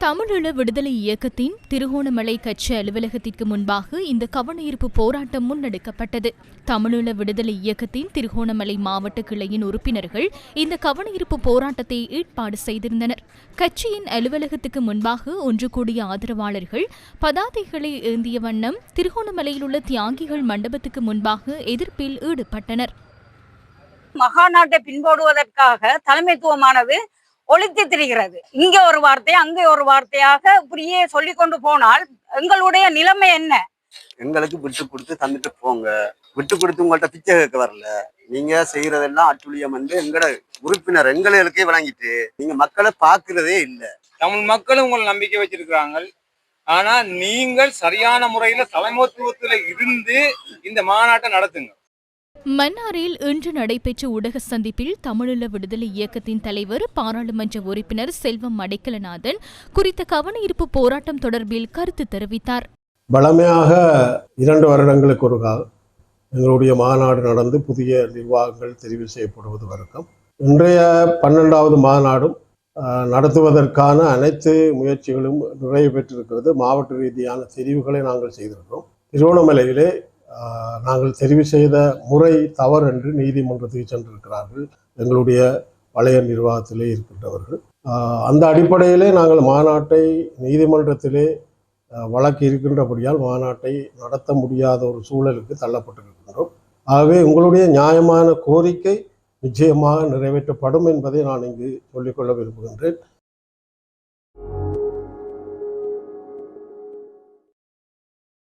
தமிழீழ விடுதலை இயக்கத்தின் திருகோணமலை கட்சி அலுவலகத்திற்கு முன்பாக இந்த கவனஈர்ப்பு போராட்டம் முன்னெடுக்கப்பட்டது. தமிழீழ விடுதலை இயக்கத்தின் திருகோணமலை மாவட்ட கிளையின் உறுப்பினர்கள் இந்த கவனஈர்ப்பு போராட்டத்தை ஏற்பாடு செய்திருந்தனர். கட்சியின் அலுவலகத்துக்கு முன்பாக ஒன்று கூடிய ஆதரவாளர்கள் பதாதைகளை ஏந்திய வண்ணம் திருகோணமலையில் உள்ள தியாகிகள் மண்டபத்துக்கு முன்பாக எதிர்ப்பில் ஈடுபட்டனர். மகாநாட்டை பின்பற்றுவதற்காக தலைமைத்துவமானது ஒழித்து திரிகிறது. இங்கே ஒரு வார்த்தை அங்கே ஒரு வார்த்தையாக இப்படியே சொல்லி கொண்டு போனால் எங்களுடைய நிலைமை என்ன? எங்களுக்கு விட்டு கொடுத்து தந்துட்டு போங்க. விட்டு கொடுத்து உங்கள்கிட்ட பிச்சை கேட்க வரல. நீங்க செய்யறதெல்லாம் அட்டுழியம் வந்து எங்களோட உறுப்பினர் எங்களுக்கே வழங்கிட்டு நீங்க மக்களை பாக்குறதே இல்லை. தமிழ் மக்களும் உங்களை நம்பிக்கை வச்சிருக்கிறாங்க. ஆனா நீங்கள் சரியான முறையில தலைமைத்துவத்துல இருந்து இந்த மாநாட்டை நடத்துங்க. மன்னாரில் இன்று நடைபெற்ற ஊடக சந்திப்பில் தமிழீழ விடுதலை இயக்கத்தின் தலைவர் பாராளுமன்ற உறுப்பினர் செல்வம் அடைக்கலநாதன் குறித்த கவனஈர்ப்பு போராட்டம் தொடர்பில் கருத்து தெரிவித்தார். பலமையாக 2 வருடங்களுக்கு ஒரு எங்களுடைய மாநாடு நடந்து புதிய நிர்வாகங்கள் தெரிவு செய்யப்படுவது வரைக்கும் இன்றைய 12வது மாநாடும் நடத்துவதற்கான அனைத்து முயற்சிகளும் நிறைவு பெற்றிருக்கிறது. மாவட்ட ரீதியான தெரிவுகளை நாங்கள் செய்திருக்கிறோம். திருவண்ணாமலையிலே நாங்கள் தெரிவு செய்த முறை தவறு என்று நீதிமன்றத்துக்கு சென்றிருக்கிறார்கள் எங்களுடைய பழைய நிர்வாகத்திலே இருக்கின்றவர்கள். அந்த அடிப்படையிலே நாங்கள் மாநாட்டை நீதிமன்றத்திலே வழக்கு இருக்கின்றபடியால் மாநாட்டை நடத்த முடியாத ஒரு சூழலுக்கு தள்ளப்பட்டிருக்கின்றோம். ஆகவே உங்களுடைய நியாயமான கோரிக்கை நிச்சயமாக நிறைவேற்றப்படும் என்பதை நான் இங்கு சொல்லிக்கொள்ள விரும்புகின்றேன்.